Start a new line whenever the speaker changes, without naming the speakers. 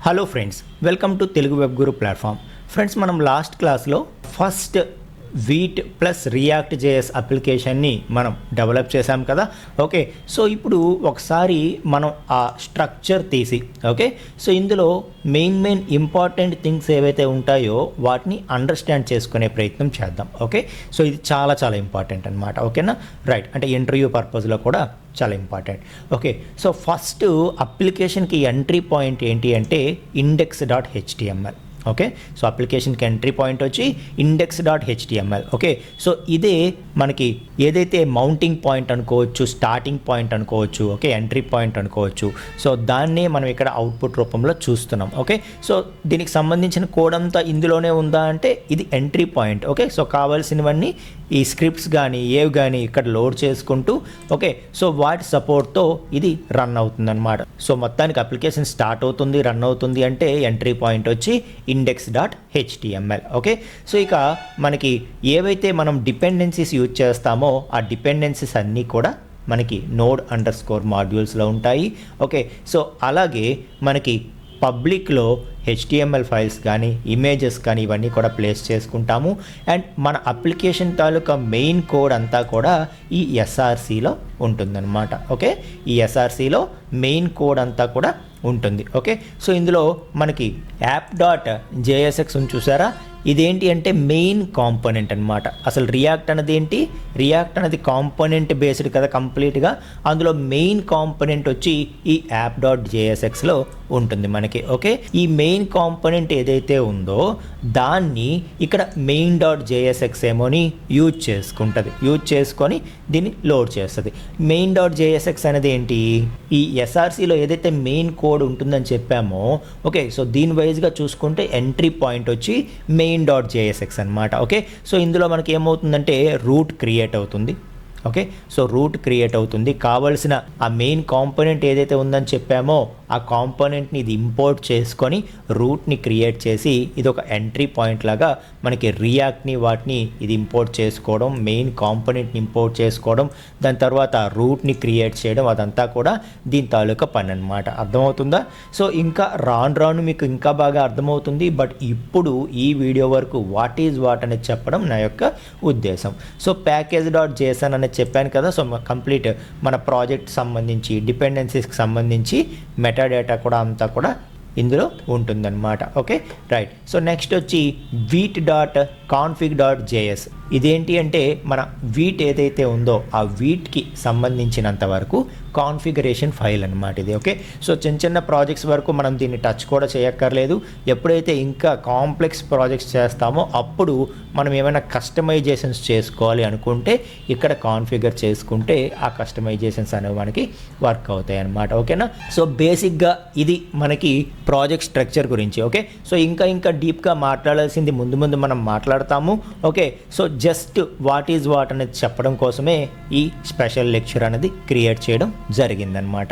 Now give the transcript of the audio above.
Hello friends, welcome to Telugu web guru platform. Friends, మనం last క్లాస్లో first Vite plus React JS అప్లికేషన్ని మనం develop చేసాం కదా. ఓకే, సో ఇప్పుడు ఒకసారి మనం ఆ స్ట్రక్చర్ తీసి సో ఇందులో మెయిన్ ఇంపార్టెంట్ థింగ్స్ ఏవైతే ఉంటాయో వాటిని అండర్స్టాండ్ చేసుకునే ప్రయత్నం చేద్దాం. ఓకే, సో ఇది చాలా ఇంపార్టెంట్ అనమాట. ఓకేనా, రైట్. అంటే ఇంటర్వ్యూ పర్పస్లో కూడా చాలా ఇంపార్టెంట్. ఓకే, సో ఫస్ట్ అప్లికేషన్కి ఎంట్రీ పాయింట్ ఏంటి అంటే index.html. ఓకే, సో అప్లికేషన్కి ఎంట్రీ పాయింట్ వచ్చి index.html. ఓకే, సో ఇదే మనకి ఏదైతే మౌంటింగ్ పాయింట్ అనుకోవచ్చు, స్టార్టింగ్ పాయింట్ అనుకోవచ్చు, ఓకే, ఎంట్రీ పాయింట్ అనుకోవచ్చు. సో దాన్నే మనం ఇక్కడ అవుట్పుట్ రూపంలో చూస్తున్నాం. ఓకే, సో దీనికి సంబంధించిన కోడ్ అంతా ఇందులోనే ఉందా అంటే ఇది ఎంట్రీ పాయింట్. ఓకే, సో కావాల్సినవన్నీ ఈ స్క్రిప్ట్స్ కానీ ఇక్కడ లోడ్ చేసుకుంటూ ఓకే, సో వాటి సపోర్ట్తో ఇది రన్ అవుతుందన్నమాట. సో మొత్తానికి అప్లికేషన్ స్టార్ట్ అవుతుంది, రన్ అవుతుంది అంటే ఎంట్రీ పాయింట్ వచ్చి index.html. ఓకే, సో ఇక మనకి ఏవైతే మనం డిపెండెన్సీస్ యూజ్ చేస్తామో ఆ డిపెండెన్సీస్ అన్నీ కూడా మనకి node_modules ఉంటాయి. ఓకే, సో అలాగే మనకి పబ్లిక్లో HTML ఫైల్స్ కానీ ఇమేజెస్ కానీ ఇవన్నీ కూడా ప్లేస్ చేసుకుంటాము. అండ్ మన అప్లికేషన్ తాలూకా మెయిన్ కోడ్ అంతా కూడా ఈ SRCలో ఉంటుందన్నమాట. ఓకే, ఈ SRCలో మెయిన్ కోడ్ అంతా కూడా ఉంటుంది. ఓకే, సో ఇందులో మనకి app.jsx చూసారా, ఇదేంటి అంటే మెయిన్ కాంపోనెంట్ అనమాట. అసలు రియాక్ట్ అనేది ఏంటి, రియాక్ట్ అనేది కాంపోనెంట్ బేస్డ్ కదా కంప్లీట్గా. అందులో మెయిన్ కాంపోనెంట్ వచ్చి ఈ app.jsxలో ఉంటుంది మనకి. ఓకే, ఈ మెయిన్ కాంపోనెంట్ ఏదైతే ఉందో దాన్ని ఇక్కడ main.jsx ఏమోని యూజ్ చేసుకుంటుంది, యూజ్ చేసుకొని దీన్ని లోడ్ చేస్తుంది. main.jsx అనేది ఏంటి, ఈ SRCలో ఏదైతే మెయిన్ కోడ్ ఉంటుందని చెప్పామో ఓకే, సో దీని వైజ్గా చూసుకుంటే ఎంట్రీ పాయింట్ వచ్చి main.jsx అనమాట. ఓకే, సో ఇందులో మనకి ఏమవుతుందంటే రూట్ క్రియేట్ అవుతుంది. ఓకే, సో రూట్ క్రియేట్ అవుతుంది. కావలసిన ఆ మెయిన్ కాంపోనెంట్ ఏదైతే ఉందని చెప్పామో ఆ కాంపోనెంట్ని ఇది ఇంపోర్ట్ చేసుకొని రూట్ని క్రియేట్ చేసి ఇది ఒక ఎంట్రీ పాయింట్ లాగా మనకి రియాక్ట్ని వాటిని ఇది ఇంపోర్ట్ చేసుకోవడం, మెయిన్ కాంపోనెంట్ని ఇంపోర్ట్ చేసుకోవడం, దాని తర్వాత రూట్ని క్రియేట్ చేయడం, అదంతా కూడా దీని తాలూకా పని అనమాట. అర్థమవుతుందా? సో ఇంకా రాను మీకు ఇంకా బాగా అర్థమవుతుంది. బట్ ఇప్పుడు ఈ వీడియో వరకు వాట్ ఈజ్ వాట్ అనేది చెప్పడం నా యొక్క ఉద్దేశం. సో package.json అనేది చెప్పాను కదా. సో కంప్లీట్ మన ప్రాజెక్ట్ సంబంధించి డిపెండెన్సీస్కి సంబంధించి మెటాడేటా కూడా అంతా కూడా ఇందులో ఉంటుందన్నమాట. Okay, right. సో నెక్స్ట్ వచ్చి వీట్.config.js. ఇదేంటి అంటే మన వీట్ ఏదైతే ఉందో ఆ వీట్కి సంబంధించినంత వరకు కాన్ఫిగరేషన్ ఫైల్ అనమాట ఇది. ఓకే, సో చిన్న ప్రాజెక్ట్స్ వరకు మనం దీన్ని టచ్ కూడా చేయక్కర్లేదు. ఎప్పుడైతే ఇంకా కాంప్లెక్స్ ప్రాజెక్ట్స్ చేస్తామో అప్పుడు మనం ఏమైనా కస్టమైజేషన్స్ చేసుకోవాలి అనుకుంటే ఇక్కడ కాన్ఫిగర్ చేసుకుంటే ఆ కస్టమైజేషన్స్ అనేవి మనకి వర్క్ అవుతాయి అన్నమాట. ఓకేనా, సో బేసిక్గా ఇది మనకి ప్రాజెక్ట్ స్ట్రక్చర్ గురించి. ఓకే, సో ఇంకా డీప్గా మాట్లాడాల్సింది ముందు మనం మాట్లాడతాము. Okay, so just what is what అనేది చెప్పడం కోసమే ఈ స్పెషల్ లెక్చర్ అనేది క్రియేట్ చేయడం జరిగిందనమాట.